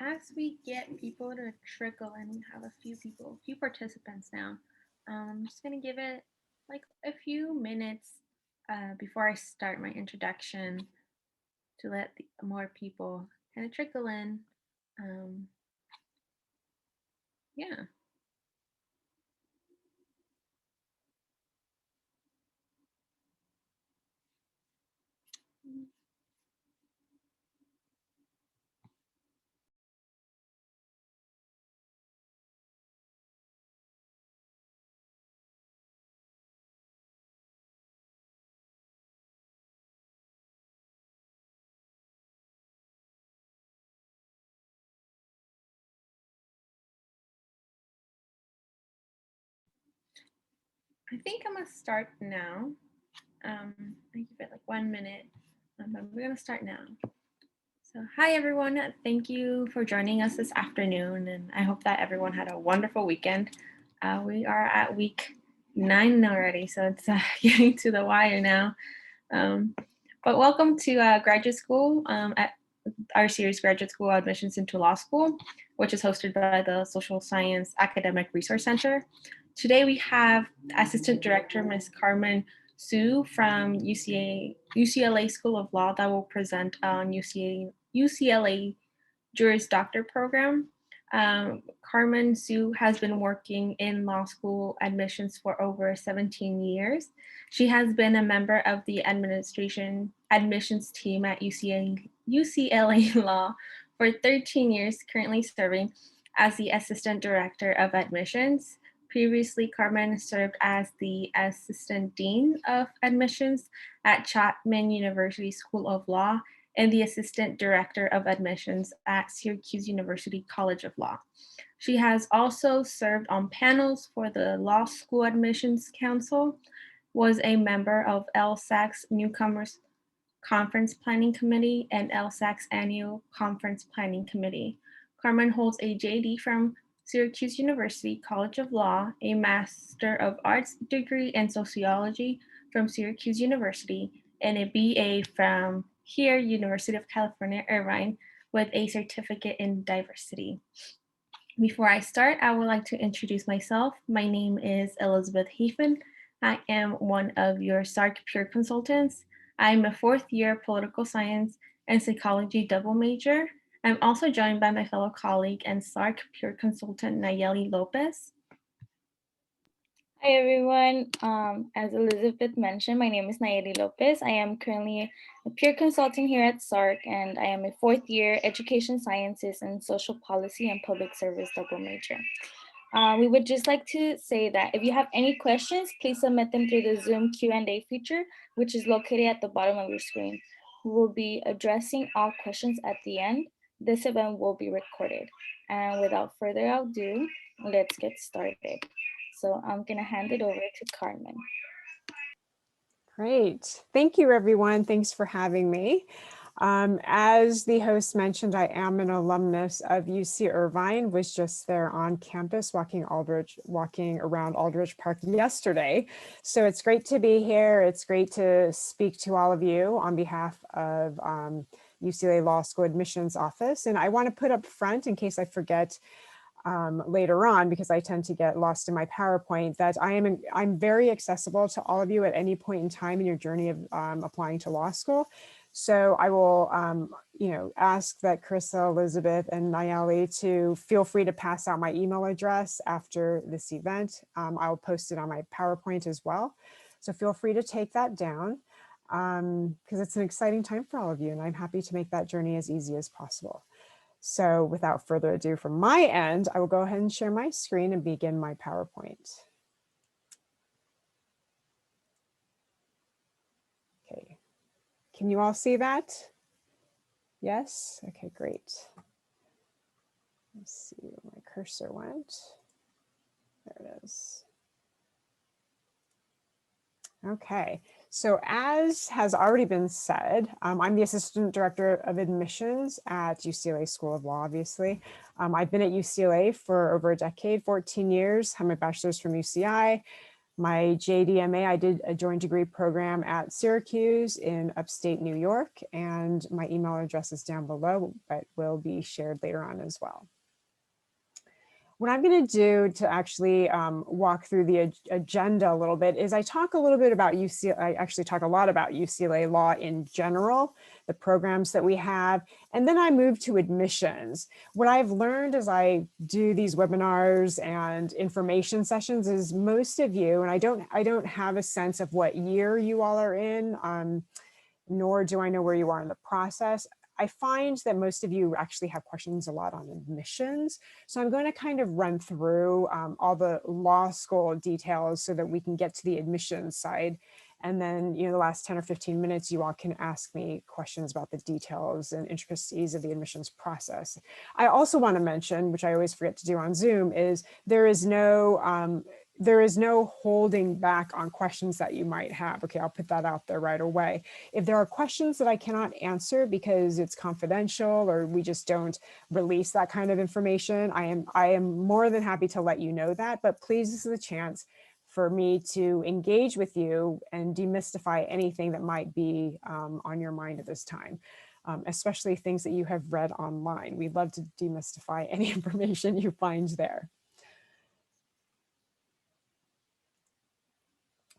as we get people to trickle in, we have a few participants now. I'm just gonna give it like a few minutes before I start my introduction to let more people kind of trickle in. Um, yeah. I think I'm gonna start now. I give it like 1 minute, but we're gonna start now. So, hi everyone. Thank you for joining us this afternoon, and I hope that everyone had a wonderful weekend. We are at week 9 already, so it's getting to the wire now. Um, but welcome to graduate school at our series, Graduate School Admissions into Law School, which is hosted by the Social Science Academic Resource Center. Today we have Assistant Director Ms. Carmen Su from UCLA School of Law that will present on UCLA Juris Doctor program. Carmen Su has been working in law school admissions for over 17 years. She has been a member of the admissions team at UCLA Law for 13 years, currently serving as the Assistant Director of Admissions. Previously, Carmen served as the Assistant Dean of Admissions at Chapman University School of Law and the Assistant Director of Admissions at Syracuse University College of Law. She has also served on panels for the Law School Admissions Council, was a member of LSAC's Newcomers Conference Planning Committee and LSAC's Annual Conference Planning Committee. Carmen holds a JD from Syracuse University College of Law, a Master of Arts degree in Sociology from Syracuse University, and a BA from here, University of California, Irvine, with a certificate in diversity. Before I start, I would like to introduce myself. My name is Elizabeth Hafen. I am one of your SARC peer consultants. I'm a fourth year political science and psychology double major. I'm also joined by my fellow colleague and SARC peer consultant Nayeli Lopez. Hi everyone. As Elizabeth mentioned, my name is Nayeli Lopez. I am currently a peer consultant here at SARC, and I am a fourth year education sciences and social policy and public service double major. We would just like to say that if you have any questions, please submit them through the Zoom Q&A feature, which is located at the bottom of your screen. We will be addressing all questions at the end. This event will be recorded. And without further ado, let's get started. So I'm gonna hand it over to Carmen. Great. Thank you, everyone. Thanks for having me. As the host mentioned, I am an alumnus of UC Irvine, was just there on campus walking around Aldrich Park yesterday. So it's great to be here. It's great to speak to all of you on behalf of UCLA Law School Admissions Office. And I want to put up front, in case I forget later on, because I tend to get lost in my PowerPoint, that I'm very accessible to all of you at any point in time in your journey of applying to law school. So I will, ask that Carissa, Elizabeth, and Nayeli to feel free to pass out my email address after this event. I'll post it on my PowerPoint as well. So feel free to take that down because it's an exciting time for all of you, and I'm happy to make that journey as easy as possible. So without further ado from my end, I will go ahead and share my screen and begin my PowerPoint. Okay, can you all see that? Yes, okay, great. Let's see where my cursor went. There it is. Okay, so as has already been said, I'm the Assistant Director of Admissions at UCLA School of Law, obviously. I've been at UCLA for over a decade, 14 years, have my bachelor's from UCI, My JDMA, I did a joint degree program at Syracuse in upstate New York, and my email address is down below, but will be shared later on as well. What I'm going to do to actually walk through the agenda a little bit is I talk a little bit about UCLA. I actually talk a lot about UCLA law in general, the programs that we have, and then I move to admissions. What I've learned as I do these webinars and information sessions is most of you, and I don't have a sense of what year you all are in, nor do I know where you are in the process. I find that most of you actually have questions a lot on admissions. So I'm going to kind of run through all the law school details so that we can get to the admissions side. And then, the last 10 or 15 minutes, you all can ask me questions about the details and intricacies of the admissions process. I also want to mention, which I always forget to do on Zoom, is there is no holding back on questions that you might have. Okay, I'll put that out there right away. If there are questions that I cannot answer because it's confidential or we just don't release that kind of information, I am more than happy to let you know that, but please, this is a chance for me to engage with you and demystify anything that might be on your mind at this time, especially things that you have read online. We'd love to demystify any information you find there.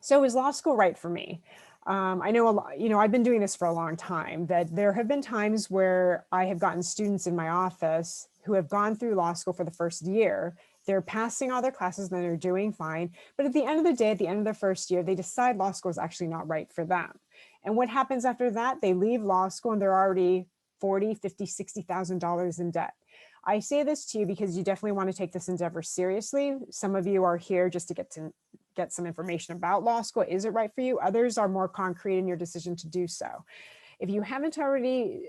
So is law school right for me? I know a lot, I've been doing this for a long time, that there have been times where I have gotten students in my office who have gone through law school for the first year. They're passing all their classes and they're doing fine. But at the end of the day, at the end of their first year, they decide law school is actually not right for them. And what happens after that? They leave law school and they're already $40,000, $50,000, $60,000 in debt. I say this to you because you definitely want to take this endeavor seriously. Some of you are here just to get some information about law school. Is it right for you? Others are more concrete in your decision to do so. If you haven't already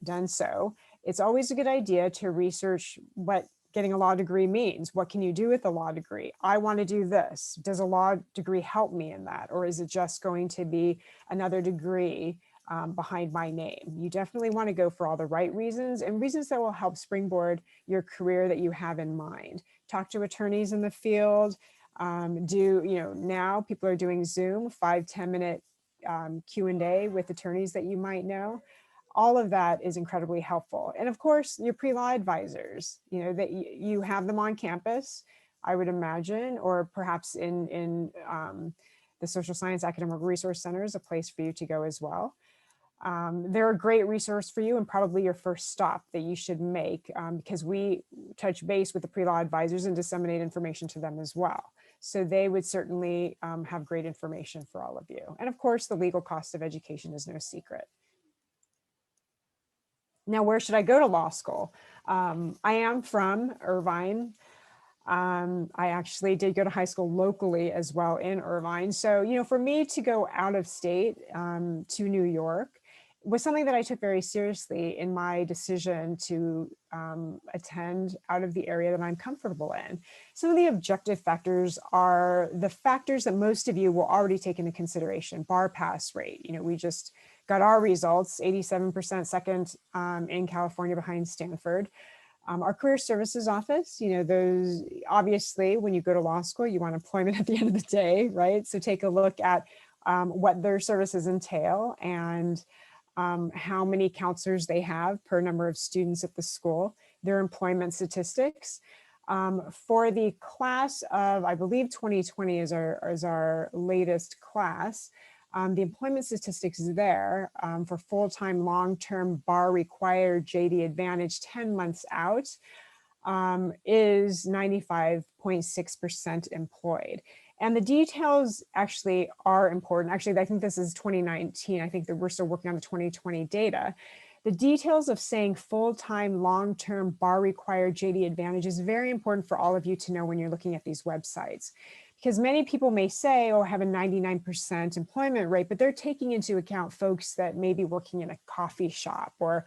done so, it's always a good idea to research what getting a law degree means. What can you do with a law degree? I want to do this. Does a law degree help me in that? Or is it just going to be another degree behind my name? You definitely want to go for all the right reasons and reasons that will help springboard your career that you have in mind. Talk to attorneys in the field. Now people are doing Zoom, 5-10 minute Q&A with attorneys that you might know. All of that is incredibly helpful. And of course, your pre-law advisors, that you have them on campus, I would imagine, or perhaps in the Social Science Academic Resource Center is a place for you to go as well. They're a great resource for you and probably your first stop that you should make because we touch base with the pre-law advisors and disseminate information to them as well. So they would certainly have great information for all of you. And of course, the legal cost of education is no secret. Now, where should I go to law school? I am from Irvine. I actually did go to high school locally as well in Irvine. So, for me to go out of state to New York was something that I took very seriously in my decision to attend out of the area that I'm comfortable in. Some of the objective factors are the factors that most of you will already take into consideration. Bar pass rate, we just got our results, 87% second in California behind Stanford. Our career services office, those obviously when you go to law school, you want employment at the end of the day, right? So take a look at what their services entail and how many counselors they have per number of students at the school, their employment statistics. For the class of, I believe 2020 is our latest class, the employment statistics there for full-time, long-term bar required JD Advantage 10 months out is 95.6% employed. And the details actually are important. Actually, I think this is 2019. I think that we're still working on the 2020 data. The details of saying full-time, long-term bar required JD Advantage is very important for all of you to know when you're looking at these websites. Because many people may say, oh, I have a 99% employment rate, but they're taking into account folks that may be working in a coffee shop or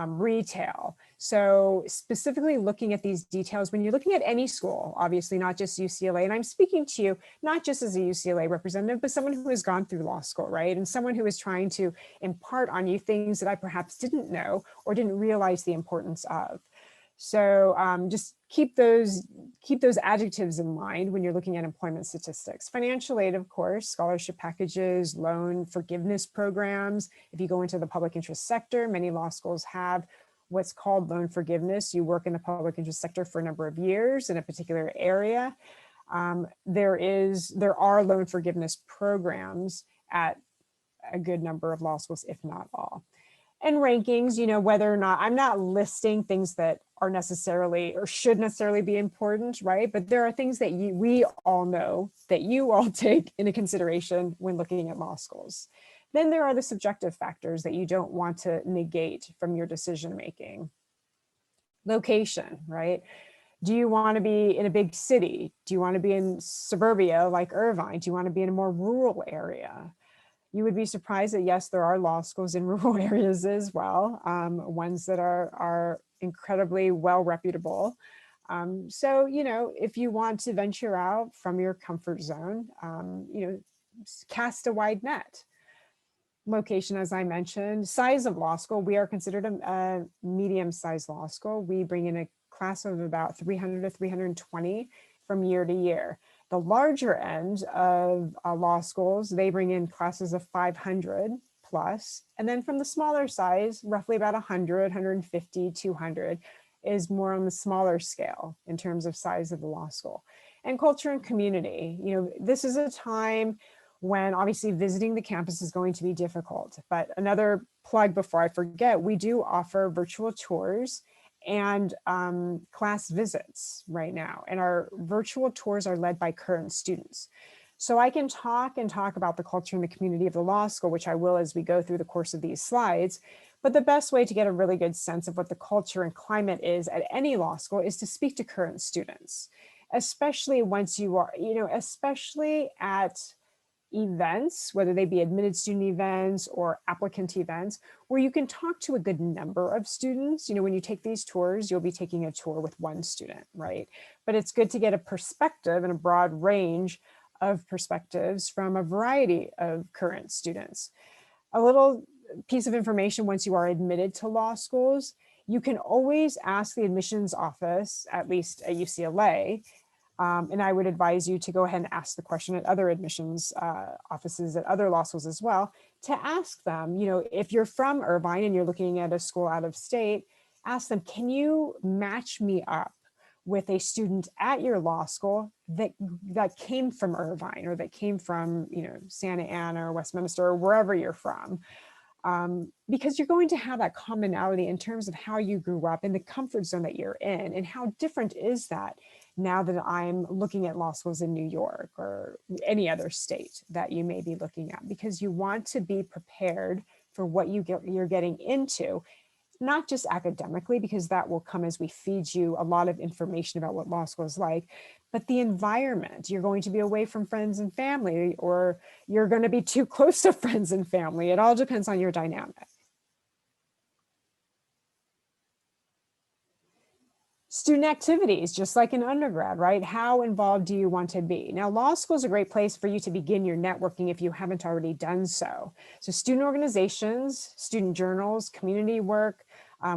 retail. So specifically looking at these details, when you're looking at any school, obviously not just UCLA, and I'm speaking to you, not just as a UCLA representative, but someone who has gone through law school, right? And someone who is trying to impart on you things that I perhaps didn't know or didn't realize the importance of. So just keep those adjectives in mind when you're looking at employment statistics. Financial aid, of course, scholarship packages, loan forgiveness programs. If you go into the public interest sector, many law schools have what's called loan forgiveness. You work in the public interest sector for a number of years in a particular area. There are loan forgiveness programs at a good number of law schools, if not all. And rankings, whether or not, I'm not listing things that are necessarily or should necessarily be important, right? But there are things that we all know that you all take into consideration when looking at law schools. Then there are the subjective factors that you don't want to negate from your decision making. Location, right? Do you want to be in a big city? Do you want to be in suburbia like Irvine? Do you want to be in a more rural area? You would be surprised that yes, there are law schools in rural areas as well, ones that are incredibly well reputable. So, if you want to venture out from your comfort zone, cast a wide net. Location, as I mentioned, size of law school, we are considered a medium-sized law school. We bring in a class of about 300 to 320 from year to year. The larger end of law schools, they bring in classes of 500 plus. And then from the smaller size, roughly about 100, 150, 200 is more on the smaller scale in terms of size of the law school. And culture and community, this is a time when obviously visiting the campus is going to be difficult. But another plug before I forget, we do offer virtual tours and class visits right now. And our virtual tours are led by current students. So I can talk about the culture and the community of the law school, which I will as we go through the course of these slides. But the best way to get a really good sense of what the culture and climate is at any law school is to speak to current students, especially once you are, especially at events, whether they be admitted student events or applicant events, where you can talk to a good number of students. When you take these tours, you'll be taking a tour with one student, right? But it's good to get a perspective and a broad range of perspectives from a variety of current students. A little piece of information: once you are admitted to law schools, you can always ask the admissions office, at least at UCLA, and I would advise you to go ahead and ask the question at other admissions offices at other law schools as well, to ask them, if you're from Irvine and you're looking at a school out of state, ask them, can you match me up with a student at your law school that came from Irvine or that came from, Santa Ana or Westminster or wherever you're from? Because you're going to have that commonality in terms of how you grew up and the comfort zone that you're in, and how different is that now that I'm looking at law schools in New York or any other state that you may be looking at, because you want to be prepared for what you're getting into, not just academically, because that will come as we feed you a lot of information about what law school is like, but the environment. You're going to be away from friends and family, or you're going to be too close to friends and family. It all depends on your dynamic. Student activities, just like in undergrad, right? How involved do you want to be? Now, law school is a great place for you to begin your networking if you haven't already done so. So student organizations, student journals, community work.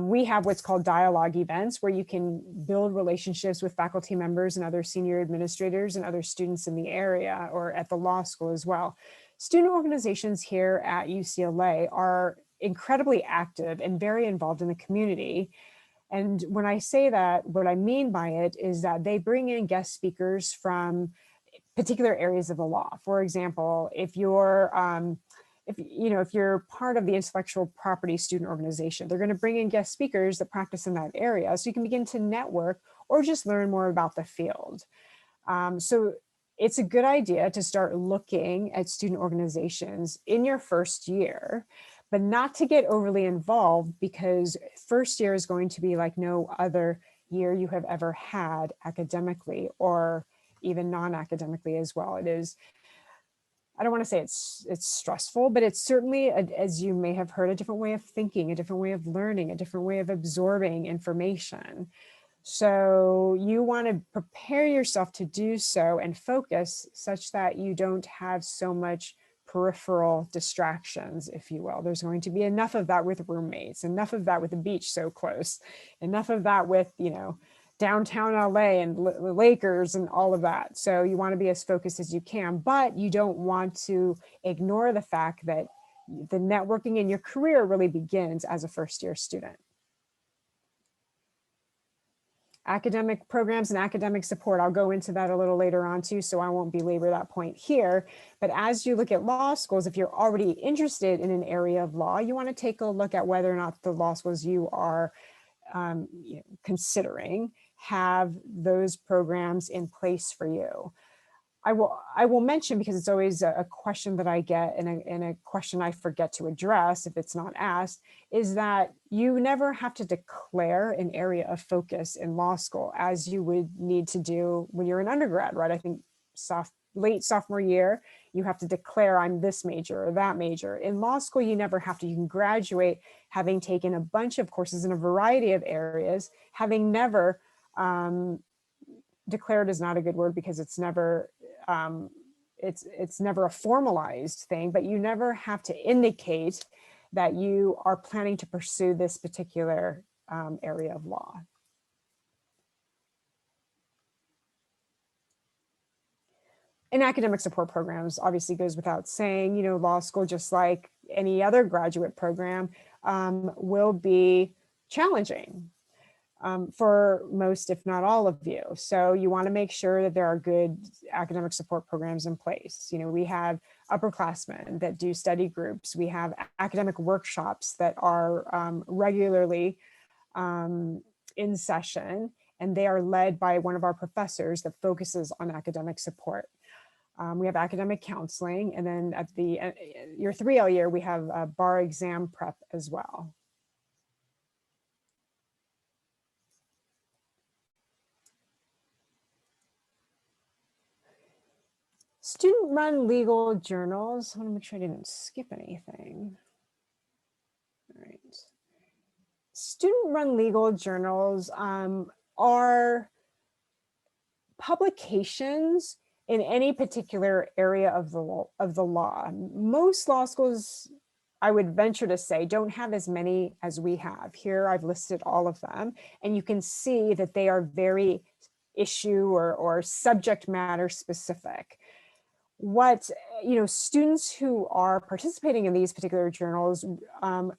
We have what's called dialogue events, where you can build relationships with faculty members and other senior administrators and other students in the area or at the law school as well. Student organizations here at UCLA are incredibly active and very involved in the community. And when I say that, what I mean by it is that they bring in guest speakers from particular areas of the law. For example, if you're part of the intellectual property student organization, they're going to bring in guest speakers that practice in that area, so you can begin to network or just learn more about the field. So it's a good idea to start looking at student organizations in your first year, but not to get overly involved, because first year is going to be like no other year you have ever had academically, or even non-academically as well. It is, I don't want to say it's stressful, but it's certainly, as you may have heard, a different way of thinking, a different way of learning, a different way of absorbing information. So you want to prepare yourself to do so and focus such that you don't have so much peripheral distractions, if you will. There's going to be enough of that with roommates, enough of that with the beach so close, enough of that with, downtown LA and Lakers and all of that. So you want to be as focused as you can, but you don't want to ignore the fact that the networking in your career really begins as a first-year student. Academic programs and academic support, I'll go into that a little later on too, so I won't belabor that point here. But as you look at law schools, if you're already interested in an area of law, you want to take a look at whether or not the law schools you are considering have those programs in place for you. I will mention, because it's always a question that I get and a question I forget to address if it's not asked, is that you never have to declare an area of focus in law school as you would need to do when you're an undergrad, right? I think late sophomore year, you have to declare I'm this major or that major. In law school, you never have to. You can graduate having taken a bunch of courses in a variety of areas, having never declared is not a good word because it's never it's never a formalized thing, but you never have to indicate that you are planning to pursue this particular area of law. And academic support programs obviously goes without saying, law school, just like any other graduate program, will be challenging for most, if not all of you. So you want to make sure that there are good academic support programs in place. We have upperclassmen that do study groups. We have academic workshops that are regularly in session, and they are led by one of our professors that focuses on academic support. We have academic counseling, and then at your 3L year, we have a bar exam prep as well. Student-run legal journals. I want to make sure I didn't skip anything. All right. Student-run legal journals are publications in any particular area of the law. Most law schools, I would venture to say, don't have as many as we have. Here I've listed all of them, and you can see that they are very issue or subject matter specific. What students who are participating in these particular journals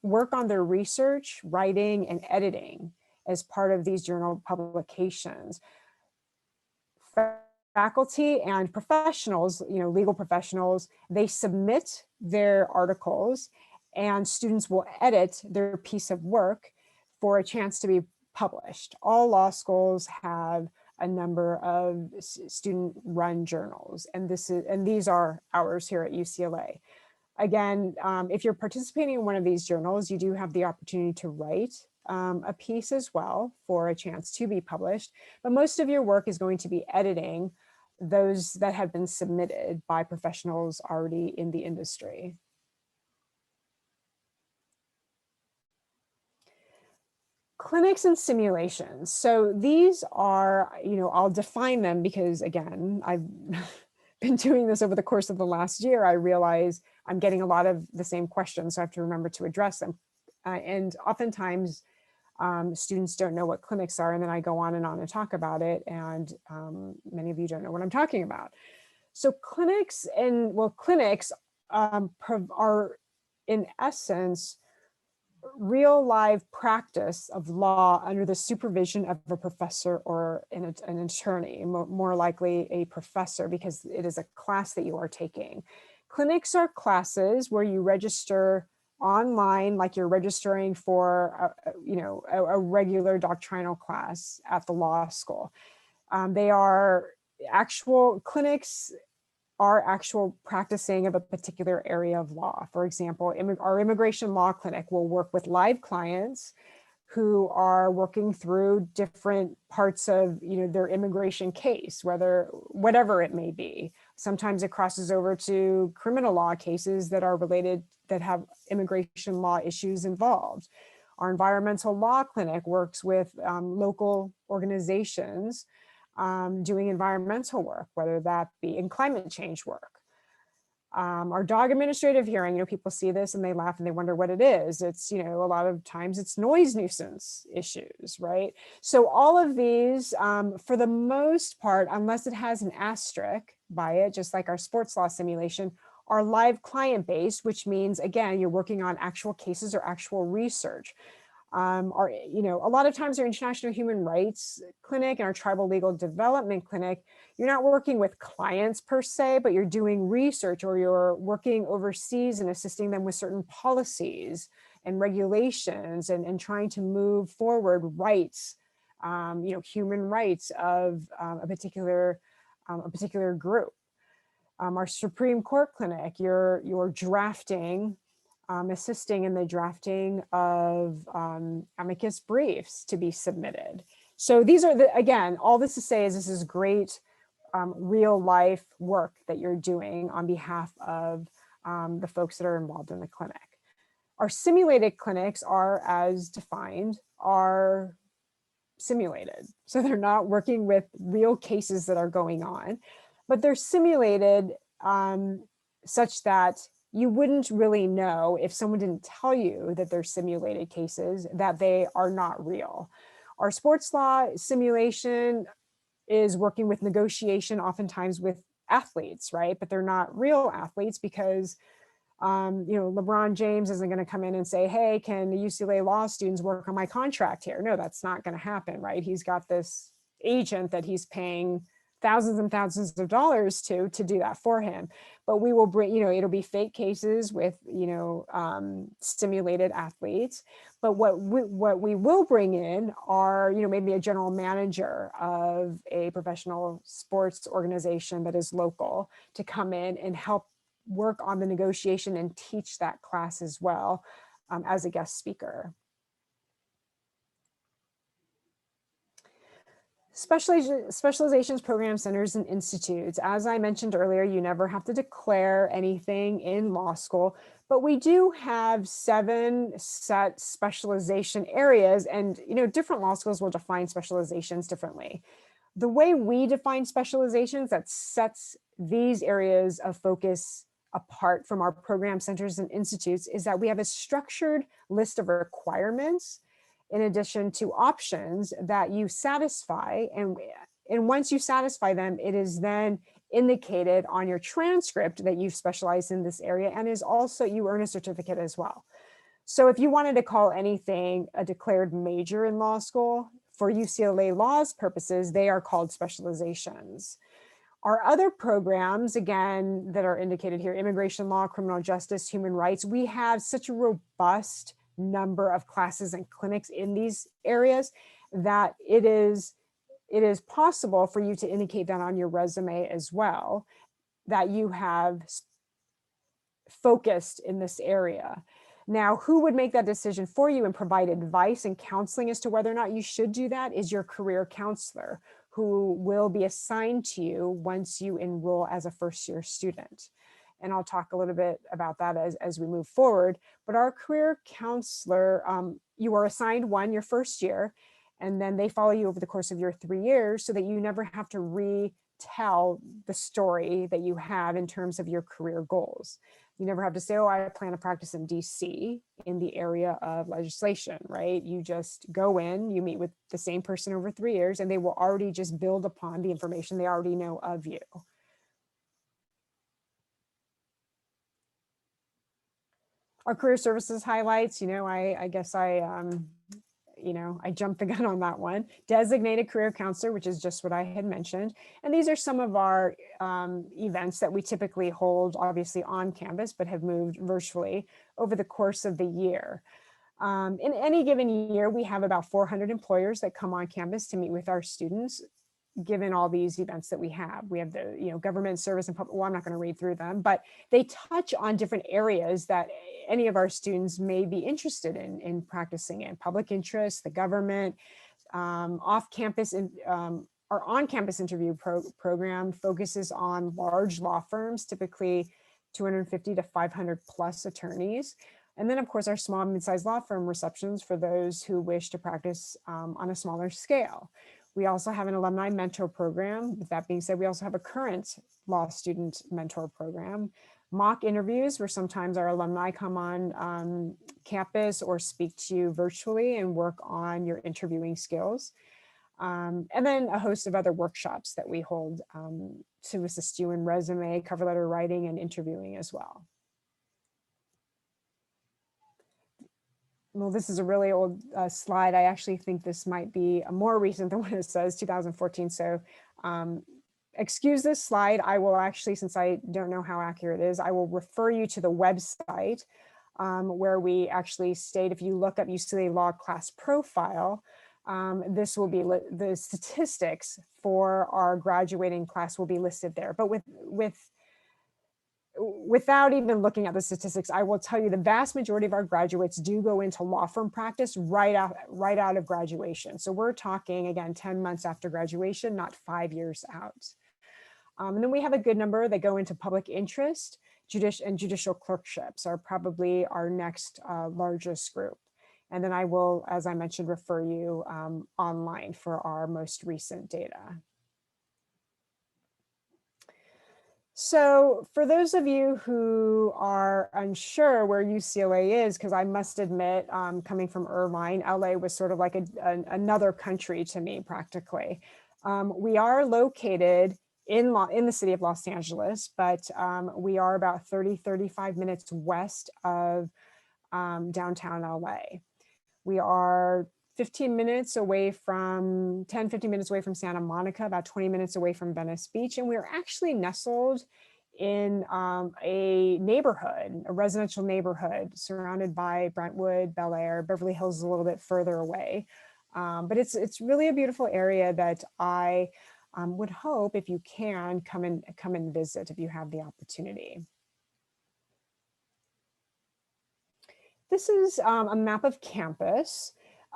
work on their research, writing, and editing as part of these journal publications. Faculty and professionals, legal professionals, they submit their articles, and students will edit their piece of work for a chance to be published. All law schools have a number of student-run journals, and these are ours here at UCLA. Again, if you're participating in one of these journals, you do have the opportunity to write a piece as well for a chance to be published, but most of your work is going to be editing those that have been submitted by professionals already in the industry. Clinics and simulations. So these are, I'll define them because, again, I've been doing this over the course of the last year. I realize I'm getting a lot of the same questions, so I have to remember to address them. And oftentimes, students don't know what clinics are, and then I go on and talk about it, and many of you don't know what I'm talking about. So clinics are, in essence, real live practice of law under the supervision of a professor or an attorney, more likely a professor, because it is a class that you are taking. Clinics are classes where you register online, like you're registering for a regular doctrinal class at the law school. They are actual clinics, are actual practicing of a particular area of law. For example, our immigration law clinic will work with live clients who are working through different parts of their immigration case, whatever it may be. Sometimes it crosses over to criminal law cases that are related, that have immigration law issues involved. Our environmental law clinic works with local organizations doing environmental work, whether that be in climate change work. Our dog administrative hearing, people see this and they laugh and they wonder what it is. It's, a lot of times it's noise nuisance issues, right? So all of these, for the most part, unless it has an asterisk by it, just like our sports law simulation, are live client based, which means, again, you're working on actual cases or actual research. Our, a lot of times our International Human Rights Clinic and our Tribal Legal Development Clinic, you're not working with clients per se, but you're doing research or you're working overseas and assisting them with certain policies and regulations and trying to move forward rights, human rights of a particular group. Our Supreme Court Clinic, you're drafting, assisting in the drafting of amicus briefs to be submitted. So these are again, all this to say is this is great real life work that you're doing on behalf of the folks that are involved in the clinic. Our simulated clinics are, as defined, are simulated. So they're not working with real cases that are going on, but they're simulated such that you wouldn't really know if someone didn't tell you that they're simulated cases, that they are not real. Our sports law simulation is working with negotiation, oftentimes with athletes, right? But they're not real athletes because LeBron James isn't going to come in and say, hey, can the UCLA law students work on my contract here? No, that's not going to happen, right? He's got this agent that he's paying thousands and thousands of dollars to do that for him. But we will bring, it'll be fake cases with, simulated athletes. But what we will bring in are, maybe a general manager of a professional sports organization that is local to come in and help work on the negotiation and teach that class as well as a guest speaker. Specializations, programs, centers, and institutes. As I mentioned earlier, you never have to declare anything in law school, but we do have 7 set specialization areas, and different law schools will define specializations differently. The way we define specializations that sets these areas of focus apart from our program centers and institutes is that we have a structured list of requirements in addition to options that you satisfy. And once you satisfy them, it is then indicated on your transcript that you've specialized in this area, and is also, you earn a certificate as well. So if you wanted to call anything a declared major in law school, for UCLA law's purposes, they are called specializations. Our other programs, again, that are indicated here, immigration law, criminal justice, human rights, we have such a robust number of classes and clinics in these areas that it is possible for you to indicate that on your resume as well, that you have focused in this area. Now, who would make that decision for you and provide advice and counseling as to whether or not you should do that is your career counselor, who will be assigned to you once you enroll as a first-year student. And I'll talk a little bit about that as we move forward. But our career counselor, you are assigned one your first year, and then they follow you over the course of your 3 years so that you never have to retell the story that you have in terms of your career goals. You never have to say, oh, I plan to practice in DC in the area of legislation, right? You just go in, you meet with the same person over 3 years, and they will already just build upon the information they already know of you. Our career services highlights, I guess I jumped the gun on that one. Designated career counselor, which is just what I had mentioned. And these are some of our events that we typically hold, obviously on campus, but have moved virtually over the course of the year. In any given year, we have about 400 employers that come on campus to meet with our students, given all these events that we have. We have the government service and public, well, I'm not going to read through them, but they touch on different areas that any of our students may be interested in practicing in. Public interest, the government, off-campus, our on-campus interview program focuses on large law firms, typically 250 to 500 plus attorneys. And then, of course, our small and mid-sized law firm receptions for those who wish to practice on a smaller scale. We also have an alumni mentor program. With that being said, we also have a current law student mentor program. Mock interviews, where sometimes our alumni come on campus or speak to you virtually and work on your interviewing skills. And then a host of other workshops that we hold to assist you in resume, cover letter writing, and interviewing as well. Well, this is a really old slide. I actually think this might be more recent than what it says, 2014. So excuse this slide. I will actually, since I don't know how accurate it is, I will refer you to the website where we actually state, if you look up UCLA Law Class Profile, this will be the statistics for our graduating class will be listed there. But without even looking at the statistics, I will tell you the vast majority of our graduates do go into law firm practice right out of graduation. So we're talking, again, 10 months after graduation, not 5 years out. And then we have a good number that go into public interest, judicial clerkships are probably our next largest group. And then I will, as I mentioned, refer you online for our most recent data. So for those of you who are unsure where UCLA is, because I must admit, coming from Irvine, LA was sort of like another country to me practically. We are located in the city of Los Angeles, but we are about 35 minutes west of downtown LA. We are 15 minutes away from, 15 minutes away from Santa Monica, about 20 minutes away from Venice Beach. And we're actually nestled in a neighborhood, a residential neighborhood surrounded by Brentwood, Bel Air. Beverly Hills is a little bit further away. But it's really a beautiful area that I would hope, if you can, come and visit if you have the opportunity. This is a map of campus.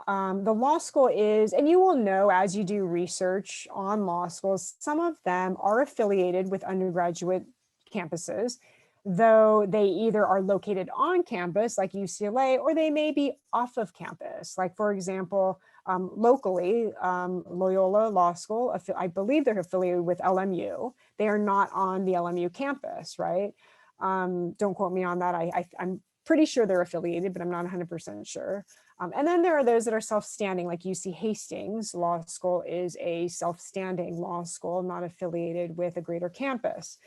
The law school is, and you will know as you do research on law schools, some of them are affiliated with undergraduate campuses, though they either are located on campus like UCLA, or they may be off of campus. Like, for example, locally, Loyola Law School, I believe they're affiliated with LMU. They are not on the LMU campus, right? Don't quote me on that. I'm pretty sure they're affiliated, but I'm not 100% sure. And then there are those that are self-standing, like UC Hastings Law School is a self-standing law school, not affiliated with a greater campus.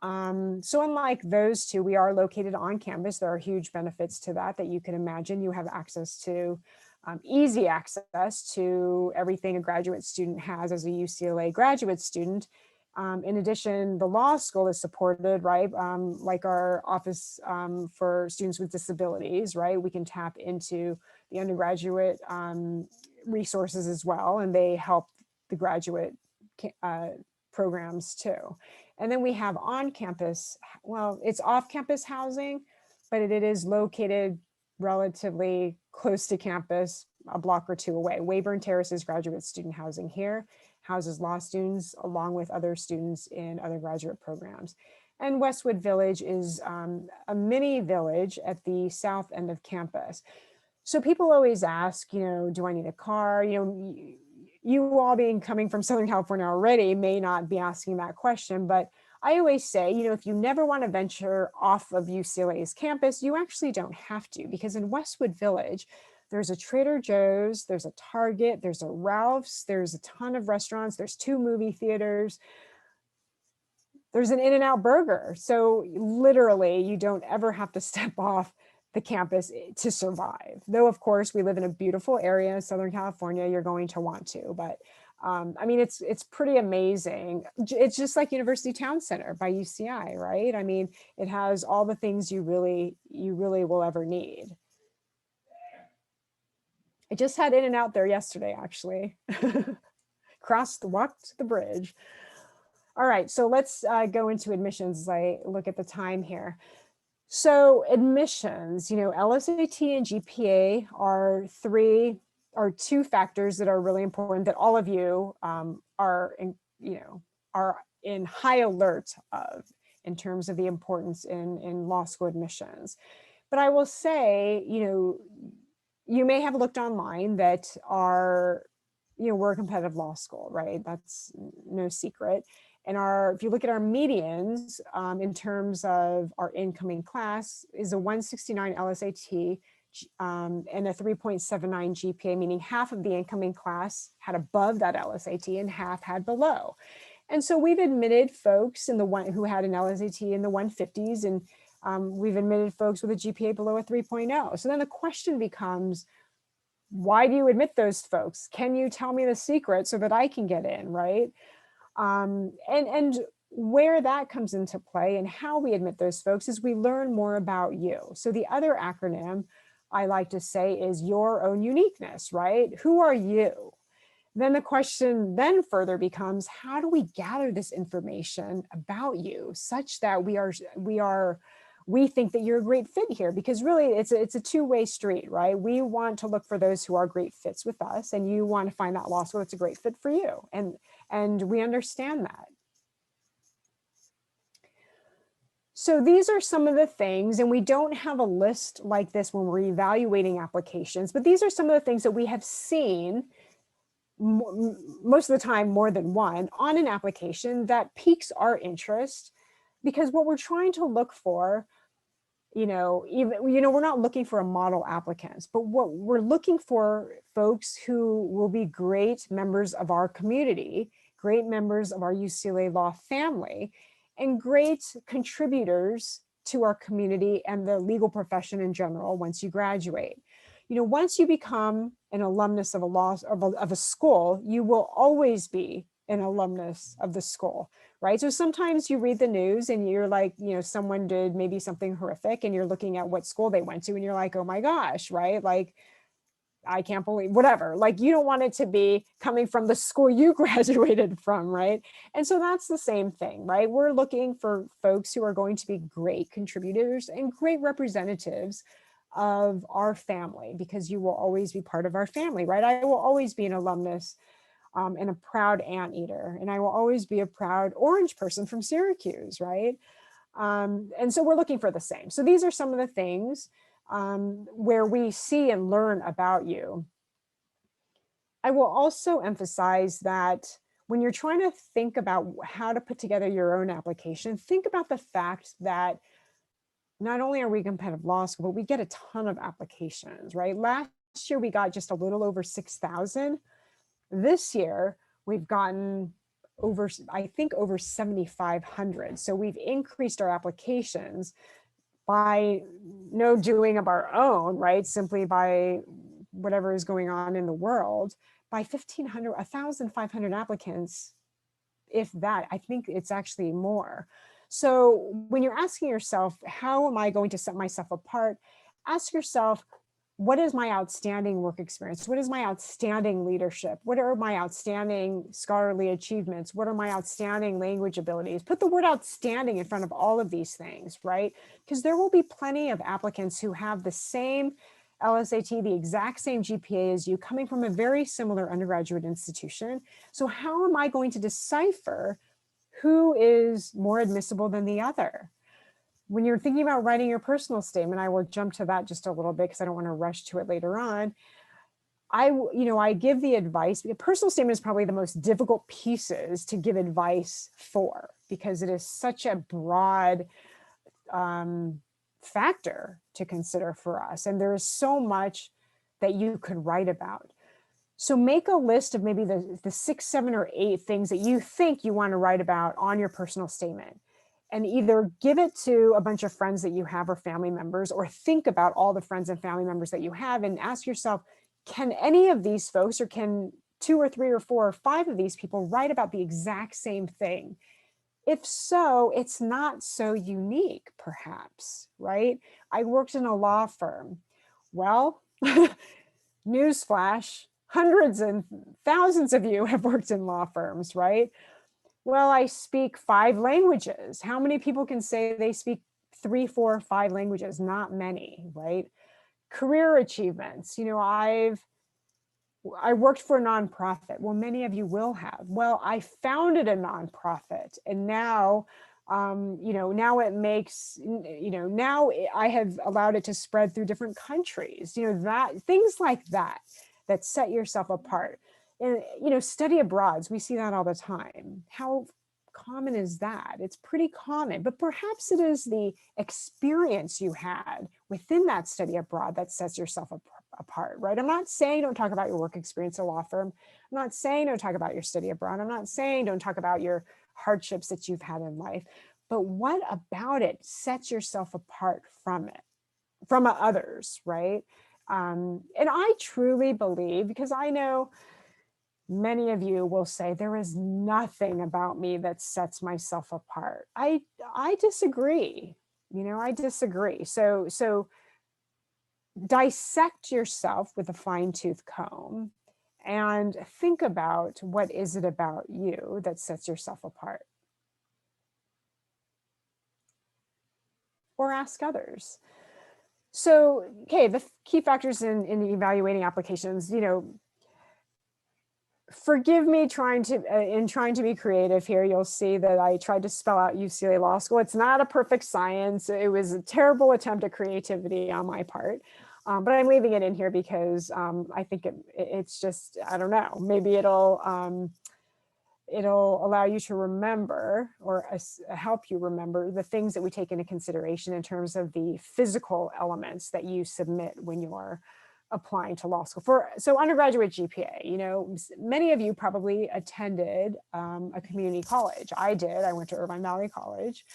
So unlike those two, we are located on campus. There are huge benefits to that you can imagine. You have access to, easy access to everything a graduate student has as a UCLA graduate student. In addition, the law school is supported, right? Like our office for students with disabilities, right? We can tap into the undergraduate resources as well, and they help the graduate programs too. And then we have on-campus, well, it's off-campus housing, but it is located relatively close to campus, a block or two away. Weyburn Terrace is graduate student housing here, houses law students along with other students in other graduate programs. And Westwood Village is a mini village at the south end of campus. So people always ask, do I need a car? You all being coming from Southern California already may not be asking that question, but I always say, if you never want to venture off of UCLA's campus, you actually don't have to, because in Westwood Village, there's a Trader Joe's, there's a Target, there's a Ralph's, there's a ton of restaurants, there's 2 movie theaters, there's an In-N-Out Burger. So literally, you don't ever have to step off the campus to survive. Though, of course, we live in a beautiful area in Southern California, you're going to want to, but I mean, it's pretty amazing. It's just like University Town Center by UCI, right? I mean, it has all the things you really will ever need. I just had In-N-Out there yesterday, actually. Walked the bridge. All right, so let's go into admissions as I look at the time here. So admissions, LSAT and GPA are 2 factors that are really important that all of you are in high alert of in terms of the importance in law school admissions. But I will say, you may have looked online that our we're a competitive law school, right? That's no secret. And if you look at our medians in terms of our incoming class, is a 169 LSAT and a 3.79 GPA, meaning half of the incoming class had above that LSAT and half had below. And so we've admitted folks who had an LSAT in the 150s, and we've admitted folks with a GPA below a 3.0. So then the question becomes, why do you admit those folks? Can you tell me the secret so that I can get in, right? And where that comes into play and how we admit those folks is we learn more about you. So the other acronym I like to say is your own uniqueness, right? Who are you? Then the question then further becomes, how do we gather this information about you such that we think that you're a great fit here? Because really it's a two-way street, right? We want to look for those who are great fits with us, and you want to find that law school that's a great fit for you. And we understand that. So these are some of the things, and we don't have a list like this when we're evaluating applications, but these are some of the things that we have seen most of the time, more than one, on an application that piques our interest, because what we're trying to look for, we're not looking for a model applicants, but what we're looking for folks who will be great members of our community, great members of our UCLA law family, and great contributors to our community and the legal profession in general once you graduate. Once you become an alumnus of a school, you will always be an alumnus of the school, right? So sometimes you read the news and you're like, someone did maybe something horrific and you're looking at what school they went to and you're like, oh my gosh, right? Like, I can't believe, whatever. Like, you don't want it to be coming from the school you graduated from, right? And so that's the same thing, right? We're looking for folks who are going to be great contributors and great representatives of our family, because you will always be part of our family, right? I will always be an alumnus and a proud anteater, and I will always be a proud orange person from Syracuse, right? And so we're looking for the same. So these are some of the things where we see and learn about you. I will also emphasize that when you're trying to think about how to put together your own application, think about the fact that not only are we a competitive law school, but we get a ton of applications, right? Last year, we got just a little over 6,000. This year, we've gotten over 7,500. So we've increased our applications by no doing of our own, right? Simply by whatever is going on in the world, by 1,500 applicants, if that. I think it's actually more. So when you're asking yourself, how am I going to set myself apart? Ask yourself, what is my outstanding work experience? What is my outstanding leadership? What are my outstanding scholarly achievements? What are my outstanding language abilities? Put the word outstanding in front of all of these things, right? Because there will be plenty of applicants who have the same LSAT, the exact same GPA as you, coming from a very similar undergraduate institution. So how am I going to decipher who is more admissible than the other? When you're thinking about writing your personal statement, I will jump to that just a little bit because I don't want to rush to it later on. I give the advice. A personal statement is probably the most difficult pieces to give advice for, because it is such a broad factor to consider for us. And there is so much that you could write about. So make a list of maybe the 6, 7, or 8 things that you think you want to write about on your personal statement, and either give it to a bunch of friends that you have or family members, or think about all the friends and family members that you have and ask yourself, can any of these folks, or can 2 or 3 or 4 or 5 of these people write about the exact same thing? If so, it's not so unique, perhaps, right? I worked in a law firm. Well, newsflash, hundreds and thousands of you have worked in law firms, right? Well, I speak 5 languages. How many people can say they speak 3, 4, 5 languages? Not many, right? Career achievements. I worked for a nonprofit. Well, many of you will have. Well, I founded a nonprofit, and now, now it makes, now I have allowed it to spread through different countries. That things like that set yourself apart. study abroads, we see that all the time. How common is that? It's pretty common, but perhaps it is the experience you had within that study abroad that sets yourself apart, right? I'm not saying don't talk about your work experience at a law firm. I'm not saying don't talk about your study abroad. I'm not saying don't talk about your hardships that you've had in life, but what about it sets yourself apart from others, right? And I truly believe, because I know many of you will say there is nothing about me that sets myself apart. I disagree. I disagree. So dissect yourself with a fine-tooth comb and think about, what is it about you that sets yourself apart? Or ask others. So, okay, the key factors in evaluating applications, forgive me in trying to be creative here. You'll see that I tried to spell out UCLA Law School. It's not a perfect science. It was a terrible attempt at creativity on my part. But I'm leaving it in here because I think it's just, I don't know, maybe it'll allow you to remember, or help you remember, the things that we take into consideration in terms of the physical elements that you submit when you're applying to law school. So undergraduate GPA, many of you probably attended a community college. I did. I went to Irvine Valley College.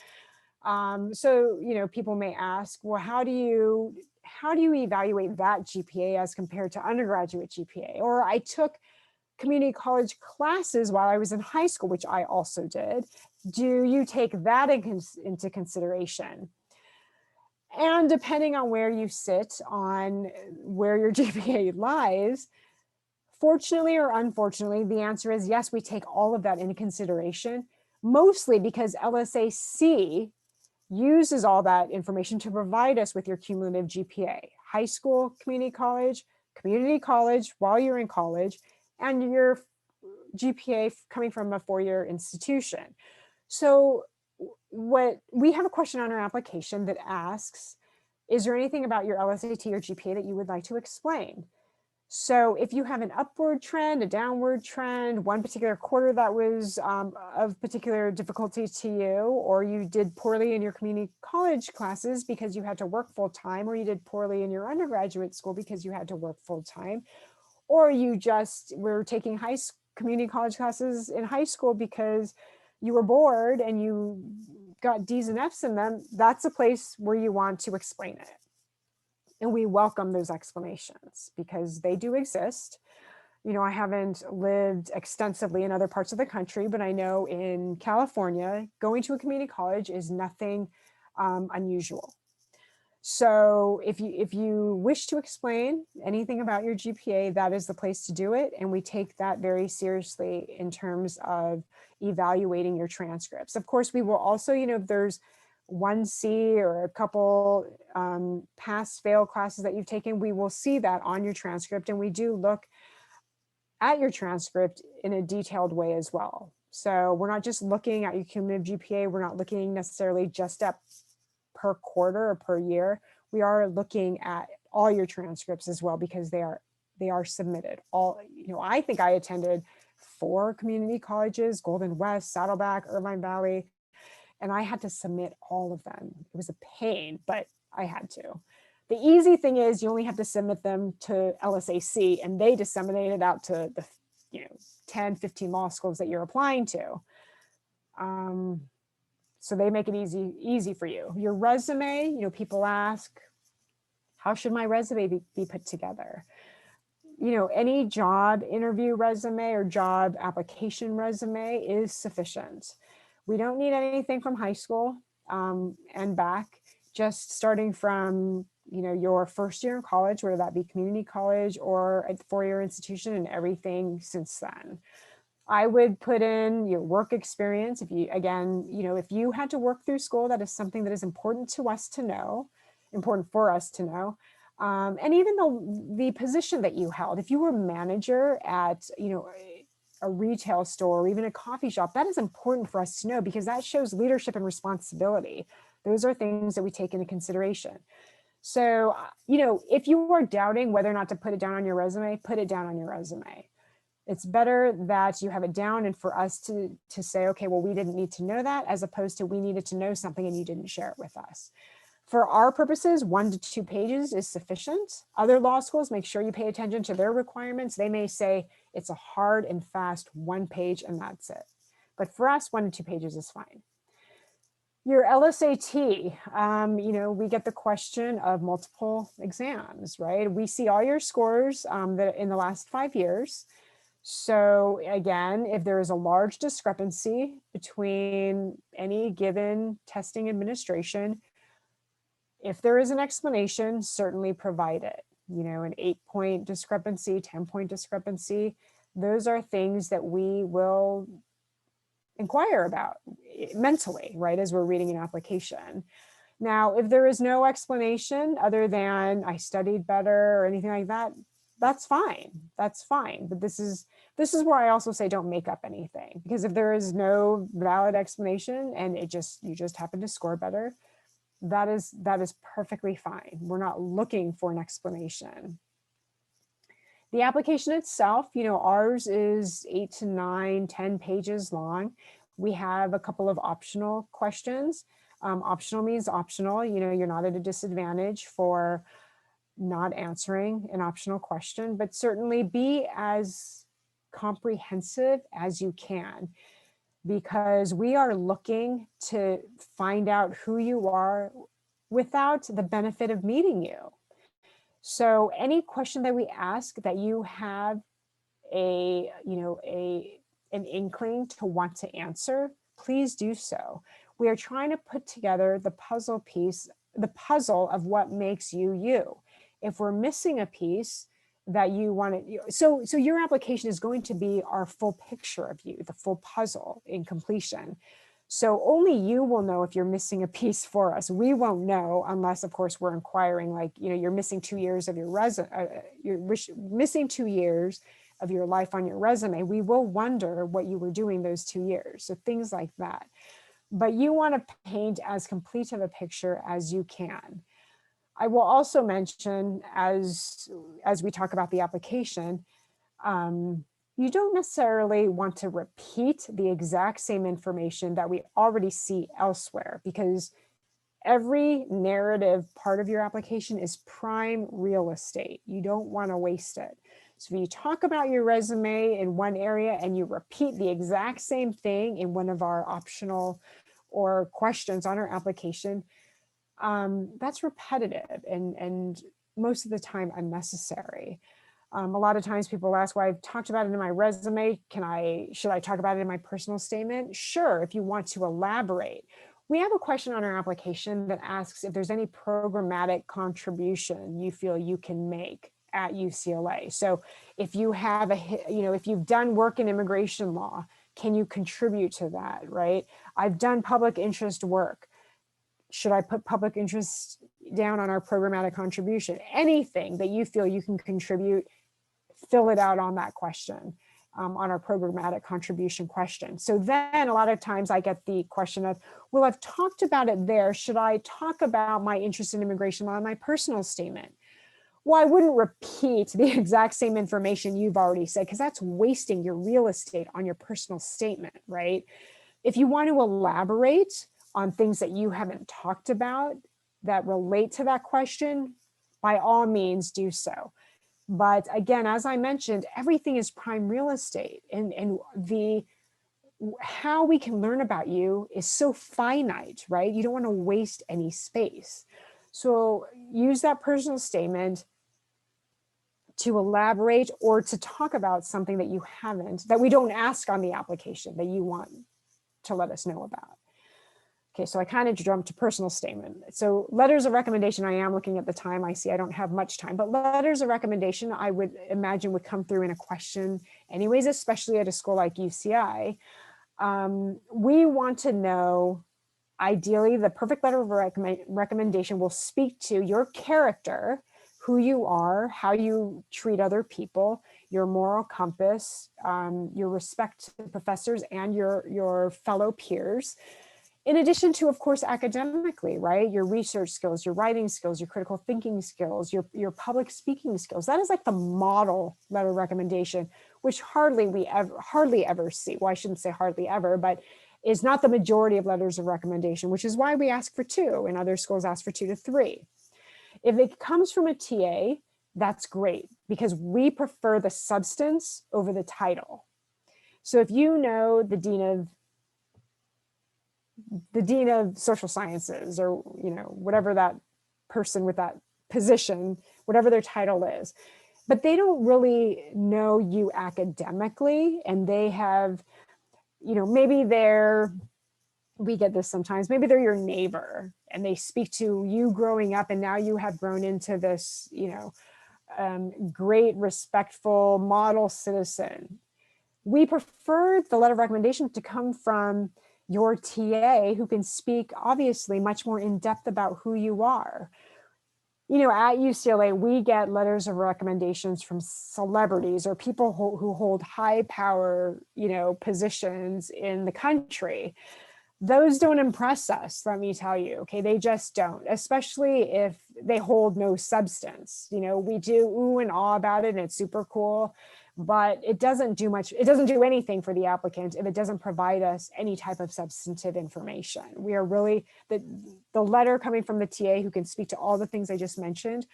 So people may ask, well, how do you evaluate that GPA as compared to undergraduate GPA? Or I took community college classes while I was in high school, which I also did. Do you take that into consideration? And depending on where you sit on where your GPA lies, fortunately or unfortunately, the answer is yes, we take all of that into consideration, mostly because LSAC uses all that information to provide us with your cumulative GPA, high school, community college while you're in college, and your GPA coming from a four-year institution. So we have a question on our application that asks, is there anything about your LSAT or GPA that you would like to explain? So if you have an upward trend, a downward trend, one particular quarter that was of particular difficulty to you, or you did poorly in your community college classes because you had to work full time, or you did poorly in your undergraduate school because you had to work full time, or you just were taking community college classes in high school because you were bored and you got D's and F's in them, that's a place where you want to explain it. And we welcome those explanations because they do exist. I haven't lived extensively in other parts of the country, but I know in California, going to a community college is nothing unusual. So if you wish to explain anything about your GPA, that is the place to do it. And we take that very seriously in terms of evaluating your transcripts. Of course, we will also, if there's 1C or a couple pass-fail classes that you've taken, we will see that on your transcript. And we do look at your transcript in a detailed way as well. So we're not just looking at your cumulative GPA. We're not looking necessarily just at per quarter or per year. We are looking at all your transcripts as well because they are submitted. I think I attended 4 community colleges: Golden West, Saddleback, Irvine Valley, and I had to submit all of them. It was a pain, but I had to. The easy thing is you only have to submit them to LSAC and they disseminate it out to the 10, 15 law schools that you're applying to. So they make it easy for you. Your resume, people ask, how should my resume be put together? Any job interview resume or job application resume is sufficient. We don't need anything from high school and back, just starting from your first year in college, whether that be community college or a four-year institution, and everything since then. I would put in your work experience. If you had to work through school, that is something that is important to us to know, important for us to know. And even the position that you held, if you were manager at, a retail store or even a coffee shop, that is important for us to know because that shows leadership and responsibility. Those are things that we take into consideration. So, if you are doubting whether or not to put it down on your resume, put it down on your resume. It's better that you have it down and for us to say, okay, well, we didn't need to know that, as opposed to we needed to know something and you didn't share it with us. For our purposes, 1 to 2 pages is sufficient. Other law schools, make sure you pay attention to their requirements. They may say it's a hard and fast 1 page and that's it. But for us, 1 to 2 pages is fine. Your LSAT, we get the question of multiple exams, right? We see all your scores that in the last 5 years. So again, if there is a large discrepancy between any given testing administration, if there is an explanation, certainly provide it. An 8-point discrepancy, 10-point discrepancy, those are things that we will inquire about mentally, right, as we're reading an application. Now, if there is no explanation other than I studied better or anything like that, that's fine. That's fine. But this is where I also say don't make up anything, because if there is no valid explanation and you just happen to score better, that is perfectly fine. We're not looking for an explanation. The application itself, ours is 8 to 9, 10 pages long. We have a couple of optional questions. Optional means optional. You're not at a disadvantage for not answering an optional question, but certainly be as comprehensive as you can, because we are looking to find out who you are without the benefit of meeting you. So any question that we ask that you have an inkling to want to answer, please do so. We are trying to put together the puzzle of what makes you you. If we're missing a piece that you want to, so your application is going to be our full picture of you, the full puzzle in completion. So only you will know if you're missing a piece for us. We won't know unless, of course, we're inquiring, like, you're missing 2 years of your missing 2 years of your life on your resume. We will wonder what you were doing those 2 years. So things like that. But you want to paint as complete of a picture as you can. I will also mention, as we talk about the application, you don't necessarily want to repeat the exact same information that we already see elsewhere, because every narrative part of your application is prime real estate. You don't want to waste it. So if you talk about your resume in one area and you repeat the exact same thing in one of our optional or questions on our application, that's repetitive and most of the time unnecessary. A lot of times people ask, well, I've talked about it in my resume. Should I talk about it in my personal statement? Sure, if you want to elaborate. We have a question on our application that asks if there's any programmatic contribution you feel you can make at UCLA. So if you have if you've done work in immigration law, can you contribute to that, right? I've done public interest work. Should I put public interest down on our programmatic contribution? Anything that you feel you can contribute, fill it out on that question, on our programmatic contribution question. So then a lot of times I get the question of, well, I've talked about it there. Should I talk about my interest in immigration law in my personal statement? Well, I wouldn't repeat the exact same information you've already said, because that's wasting your real estate on your personal statement, right? If you want to elaborate on things that you haven't talked about that relate to that question, by all means do so. But again, as I mentioned, everything is prime real estate, and how we can learn about you is so finite, right? You don't want to waste any space. So use that personal statement to elaborate or to talk about something that you haven't, that we don't ask on the application, that you want to let us know about. Okay, so I kind of jumped to personal statement. So letters of recommendation, I am looking at the time. I see I don't have much time, but letters of recommendation, I would imagine would come through in a question anyways, especially at a school like UCI. We want to know, ideally, the perfect letter of recommendation will speak to your character, who you are, how you treat other people, your moral compass, your respect to professors and your fellow peers. In addition to, of course, academically, right? Your research skills, your writing skills, your critical thinking skills, your public speaking skills. That is like the model letter recommendation. which hardly ever see. Well, I shouldn't say hardly ever, but is not the majority of letters of recommendation, which is why we ask for 2, and other schools ask for 2 to 3. If it comes from a TA, that's great, because we prefer the substance over the title. So if you know the dean of social sciences, or whatever that person with that position, whatever their title is, but they don't really know you academically, and they have, maybe we get this sometimes, maybe they're your neighbor and they speak to you growing up, and now you have grown into this, great, respectful model citizen. We prefer the letter of recommendation to come from your TA, who can speak obviously much more in depth about who you are. At UCLA, we get letters of recommendations from celebrities or people who hold high power, positions in the country. Those don't impress us, let me tell you. Okay, they just don't, especially if they hold no substance. We do ooh and ah about it, and it's super cool, but it doesn't do much. It doesn't do anything for the applicant if it doesn't provide us any type of substantive information. We are really, the letter coming from the TA, who can speak to all the things I just mentioned,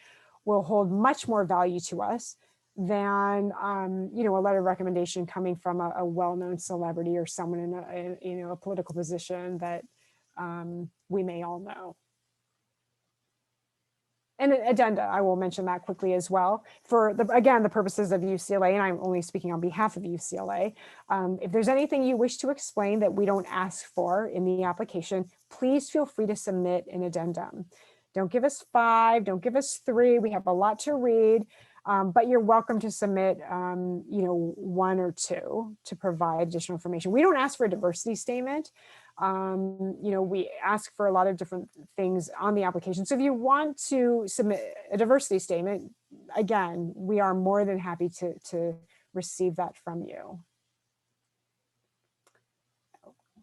will hold much more value to us than a letter of recommendation coming from a well-known celebrity or someone in a political position that we may all know. And an addenda, I will mention that quickly as well, for again, the purposes of UCLA, and I'm only speaking on behalf of UCLA. If there's anything you wish to explain that we don't ask for in the application, please feel free to submit an addendum. Don't give us 5, don't give us 3. We have a lot to read. But you're welcome to submit, 1 or 2 to provide additional information. We don't ask for a diversity statement. We ask for a lot of different things on the application. So if you want to submit a diversity statement, again, we are more than happy to receive that from you.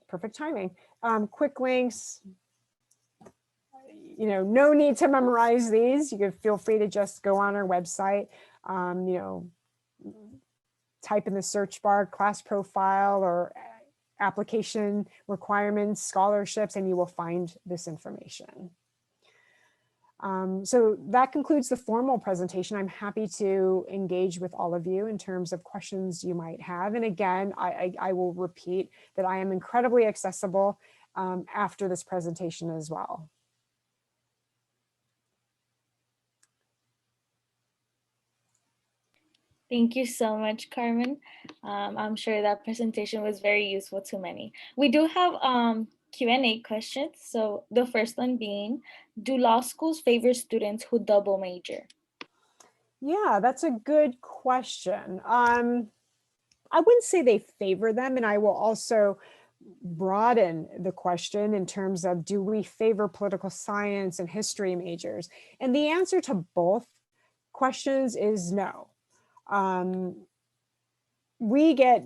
Perfect timing. Quick links. No need to memorize these. You can feel free to just go on our website, type in the search bar class profile or application requirements, scholarships, and you will find this information. So that concludes the formal presentation. I'm happy to engage with all of you in terms of questions you might have. And again, I will repeat that I am incredibly accessible after this presentation as well. Thank you so much, Carmen. I'm sure that presentation was very useful to many. We do have Q&A questions. So the first one being, do law schools favor students who double major? Yeah, that's a good question. I wouldn't say they favor them, and I will also broaden the question in terms of, do we favor political science and history majors? And the answer to both questions is no. We get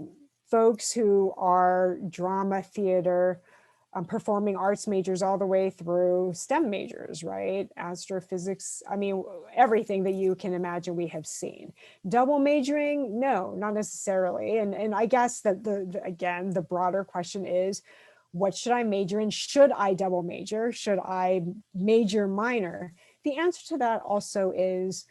folks who are drama, theater, performing arts majors all the way through STEM majors, right? Astrophysics, I mean, everything that you can imagine we have seen. Double majoring, no, not necessarily. And I guess that again, the broader question is, what should I major in? Should I double major? Should I major minor? The answer to that also is,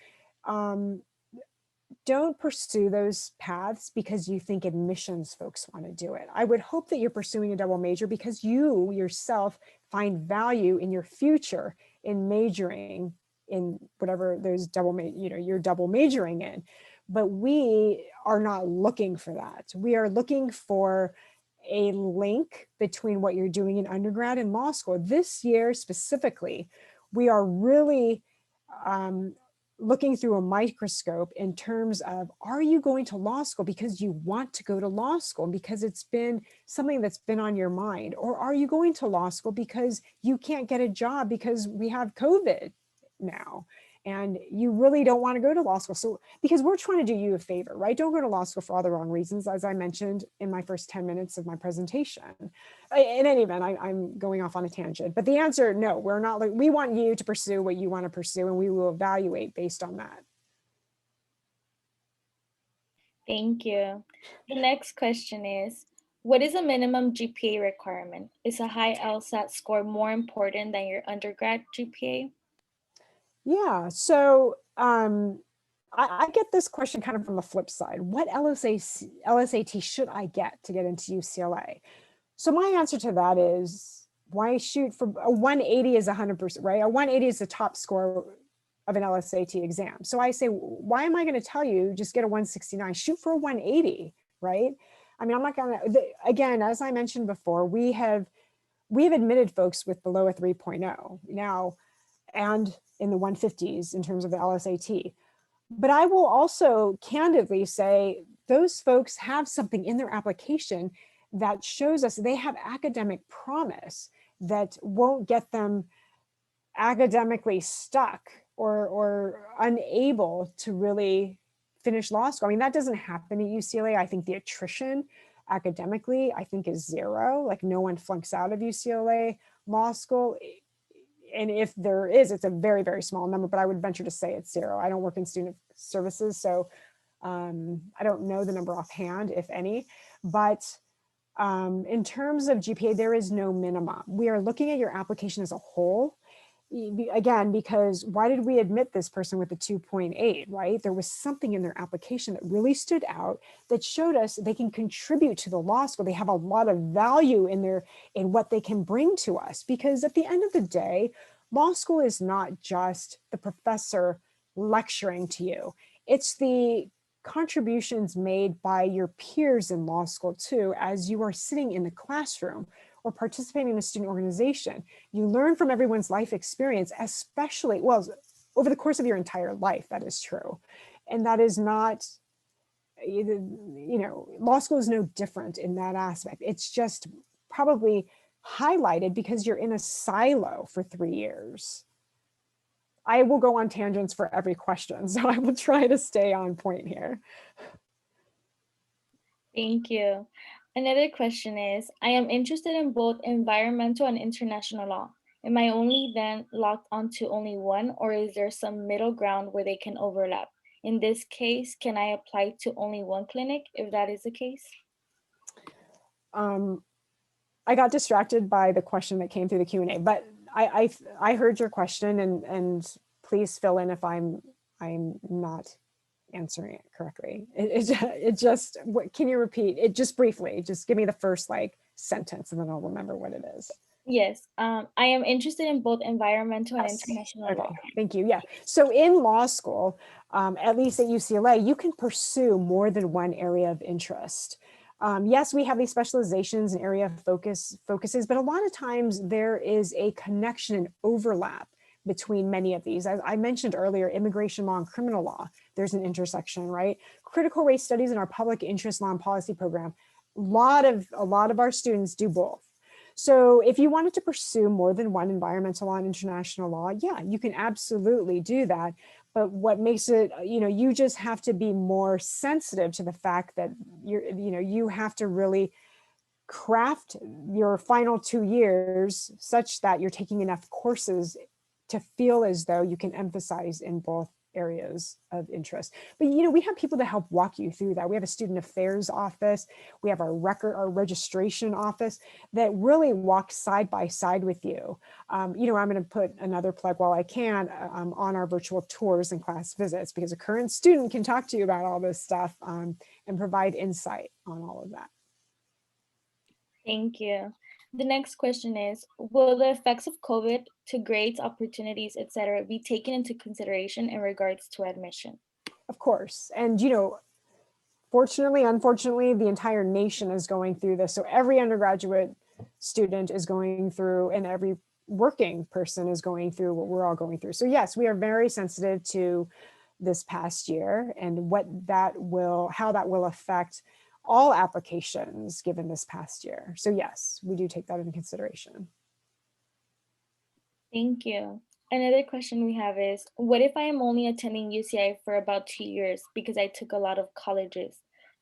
don't pursue those paths because you think admissions folks want to do it. I would hope that you're pursuing a double major because you yourself find value in your future in majoring in whatever those you're double majoring in. But we are not looking for that. We are looking for a link between what you're doing in undergrad and law school. This year specifically, we are really looking through a microscope in terms of, are you going to law school because you want to go to law school, because it's been something that's been on your mind? Or are you going to law school because you can't get a job because we have COVID now and you really don't want to go to law school? So because we're trying to do you a favor, right? Don't go to law school for all the wrong reasons, as I mentioned in my first 10 minutes of my presentation. In any event, I'm going off on a tangent, but the answer, no, we're not. We want you to pursue what you want to pursue, and we will evaluate based on that. Thank you. The next question is, what is a minimum GPA requirement? Is a high LSAT score more important than your undergrad GPA? Yeah, so I get this question kind of from the flip side. What LSAT should I get to get into UCLA? So my answer to that is, why shoot for a 180 is 100%, right? A 180 is the top score of an LSAT exam. So I say, why am I going to tell you just get a 169? Shoot for a 180, right? I mean, I'm not going to, again, as I mentioned before, we have admitted folks with below a 3.0 now, and in the 150s in terms of the LSAT. But I will also candidly say those folks have something in their application that shows us they have academic promise that won't get them academically stuck or unable to really finish law school. I mean, that doesn't happen at UCLA. I think the attrition academically, I think, is zero. Like, no one flunks out of UCLA law school. And if there is, it's a very, very small number, but I would venture to say it's zero. I don't work in student services, so I don't know the number offhand, if any. But in terms of GPA, there is no minimum. We are looking at your application as a whole. Again, because why did we admit this person with a 2.8, right? There was something in their application that really stood out that showed us they can contribute to the law school. They have a lot of value in what they can bring to us, because at the end of the day, law school is not just the professor lecturing to you. It's the contributions made by your peers in law school too, as you are sitting in the classroom or participating in a student organization. You learn from everyone's life experience, especially, well, over the course of your entire life, that is true. And that is not, law school is no different in that aspect. It's just probably highlighted because you're in a silo for 3 years. I will go on tangents for every question, so I will try to stay on point here. Thank you. Another question is, I am interested in both environmental and international law. Am I only then locked onto only one, or is there some middle ground where they can overlap? In this case, can I apply to only one clinic if that is the case? I got distracted by the question that came through the Q&A, but I heard your question, and please fill in if I'm not answering it correctly. It just, what, can you repeat it just briefly? Just give me the first sentence and then I'll remember what it is. Yes, I am interested in both environmental and Yes. international Okay, law. thank you. Yeah, so in law school, at least at UCLA, you can pursue more than one area of interest. Yes, we have these specializations and area of focuses, but a lot of times there is a connection and overlap between many of these. As I mentioned earlier, immigration law and criminal law, there's an intersection, right? Critical race studies in our public interest law and policy program, a lot of our students do both. So if you wanted to pursue more than one, environmental law and international law, yeah, you can absolutely do that. But what makes it, you just have to be more sensitive to the fact that you have to really craft your final 2 years such that you're taking enough courses to feel as though you can emphasize in both areas of interest. But we have people to help walk you through that. We have a student affairs office, we have our registration office that really walks side by side with you. I'm going to put another plug while I can on our virtual tours and class visits, because a current student can talk to you about all this stuff and provide insight on all of that. Thank you. The next question is, will the effects of COVID to grades, opportunities, etc., be taken into consideration in regards to admission? Of course. And, fortunately, unfortunately, the entire nation is going through this. So every undergraduate student is going through, and every working person is going through what we're all going through. So yes, we are very sensitive to this past year and how that will affect all applications given this past year. So yes, we do take that into consideration. Thank you. Another question we have is, what if I am only attending UCI for about 2 years because I took a lot of college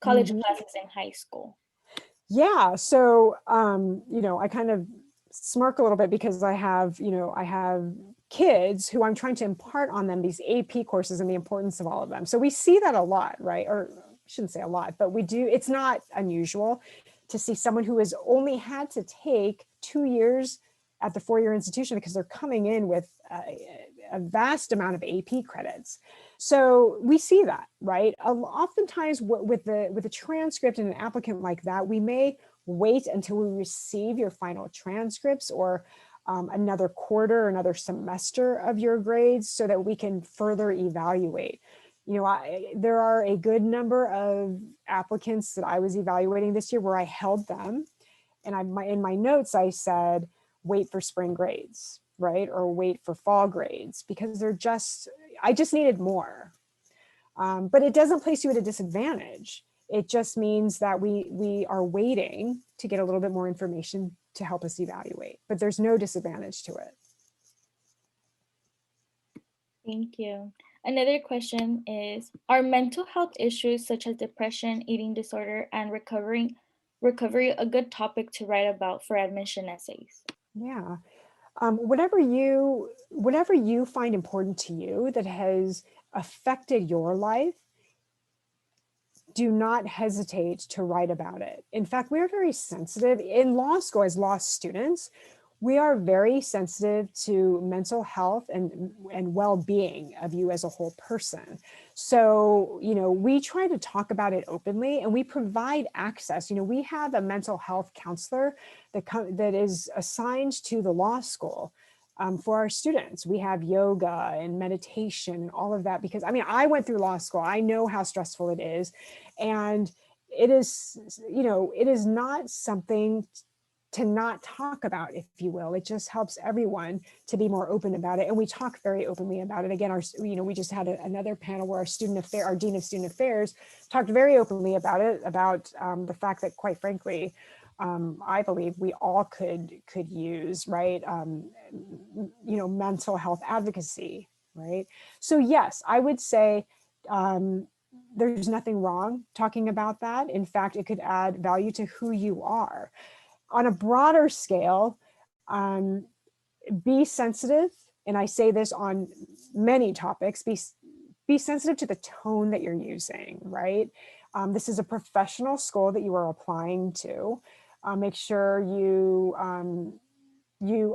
classes in high school? Yeah, so I kind of smirk a little bit because I have kids who I'm trying to impart on them these AP courses and the importance of all of them. So we see that a lot, right? Or shouldn't say a lot, but we do, it's not unusual to see someone who has only had to take 2 years at the 4-year institution because they're coming in with a vast amount of AP credits. So we see that, right? Oftentimes with the transcript and an applicant like that, we may wait until we receive your final transcripts or another quarter, another semester of your grades so that we can further evaluate. You know, there are a good number of applicants that I was evaluating this year where I held them. And in my notes, I said, wait for spring grades, right? Or wait for fall grades, because I just needed more. But it doesn't place you at a disadvantage. It just means that we are waiting to get a little bit more information to help us evaluate, but there's no disadvantage to it. Thank you. Another question is, are mental health issues such as depression, eating disorder, and recovery a good topic to write about for admission essays? Yeah. Whatever you find important to you that has affected your life, do not hesitate to write about it. In fact, we're very sensitive in law school as law students. We are very sensitive to mental health and well-being of you as a whole person. So, you know, we try to talk about it openly and we provide access. You know, we have a mental health counselor that is assigned to the law school. For our students, we have yoga and meditation and all of that, because I mean, I went through law school. I know how stressful it is. And it is, you know, it is not something to not talk about, if you will. It just helps everyone to be more open about it. And we talk very openly about it. Again, we just had another panel where our Dean of Student Affairs talked very openly about it, about the fact that, quite frankly, I believe we all could use, right, you know, mental health advocacy, right? So yes, I would say there's nothing wrong talking about that. In fact, it could add value to who you are. On a broader scale, be sensitive, and I say this on many topics, be sensitive to the tone that you're using, right? This is a professional school that you are applying to. Make sure you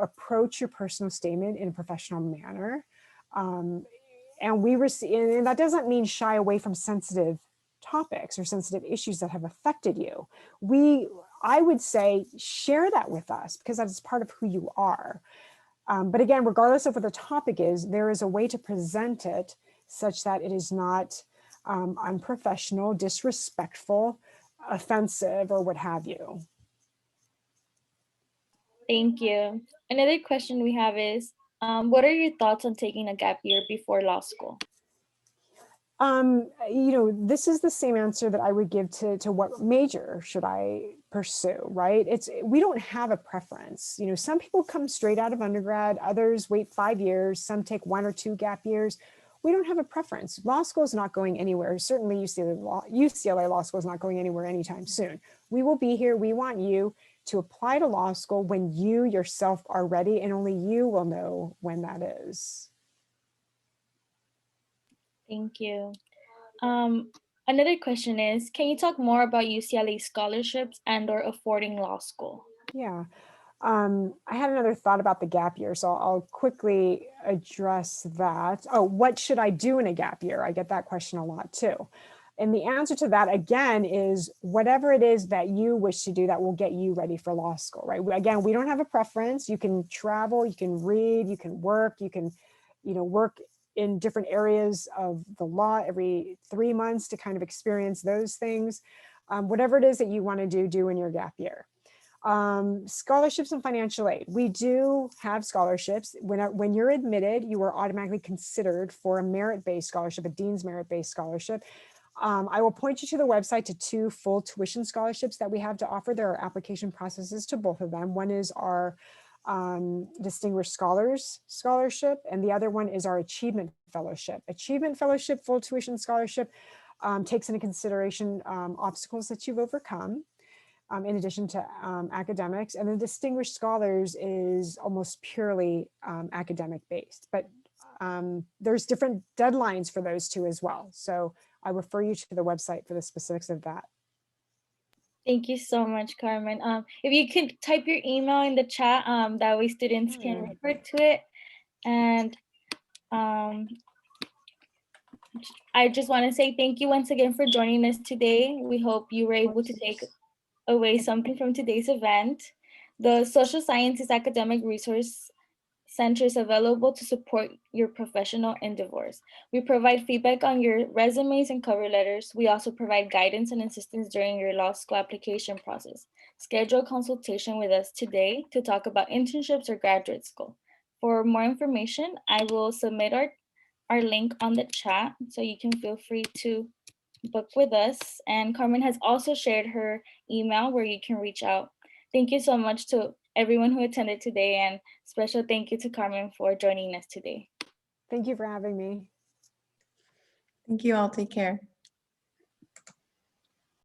approach your personal statement in a professional manner. And that doesn't mean shy away from sensitive topics or sensitive issues that have affected you. I would say share that with us, because that is part of who you are. But again, regardless of what the topic is, there is a way to present it such that it is not unprofessional, disrespectful, offensive, or what have you. Thank you. Another question we have is, what are your thoughts on taking a gap year before law school? You know, this is the same answer that I would give to what major should I pursue, right? We don't have a preference. You know, some people come straight out of undergrad, others wait 5 years, some take 1 or 2 gap years. We don't have a preference. Law school is not going anywhere. Certainly UCLA Law School is not going anywhere anytime soon. We will be here. We want you to apply to law school when you yourself are ready, and only you will know when that is. Thank you. Another question is, can you talk more about UCLA scholarships and/or affording law school? Yeah. I had another thought about the gap year, so I'll quickly address that. Oh, what should I do in a gap year? I get that question a lot too. And the answer to that, again, is whatever it is that you wish to do that will get you ready for law school, right? Again, we don't have a preference. You can travel, you can read, you can work, you can, you know, work in different areas of the law every 3 months to kind of experience those things. Whatever it is that you want to do in your gap year. Scholarships and financial aid. We do have scholarships. When you're admitted, you are automatically considered for a merit-based scholarship, a dean's merit-based scholarship. I will point you to the website to 2 full tuition scholarships that we have to offer. There are application processes to both of them. One is our Distinguished Scholars Scholarship, and the other one is our Achievement Fellowship. Achievement Fellowship, full tuition scholarship, takes into consideration obstacles that you've overcome, in addition to academics. And the Distinguished Scholars is almost purely academic based, but there's different deadlines for those 2 as well. So I refer you to the website for the specifics of that. Thank you so much, Carmen. If you could type your email in the chat, that way students can refer to it. And I just want to say thank you once again for joining us today. We hope you were able to take away something from today's event. The Social Sciences Academic Resource Center is available to support your professional endeavors. We provide feedback on your resumes and cover letters. We also provide guidance and assistance during your law school application process. Schedule a consultation with us today to talk about internships or graduate school. For more information, I will submit our link on the chat, so you can feel free to book with us. And Carmen has also shared her email where you can reach out. Thank you so much to everyone who attended today, and special thank you to Carmen for joining us today. Thank you for having me. Thank you all. Take care.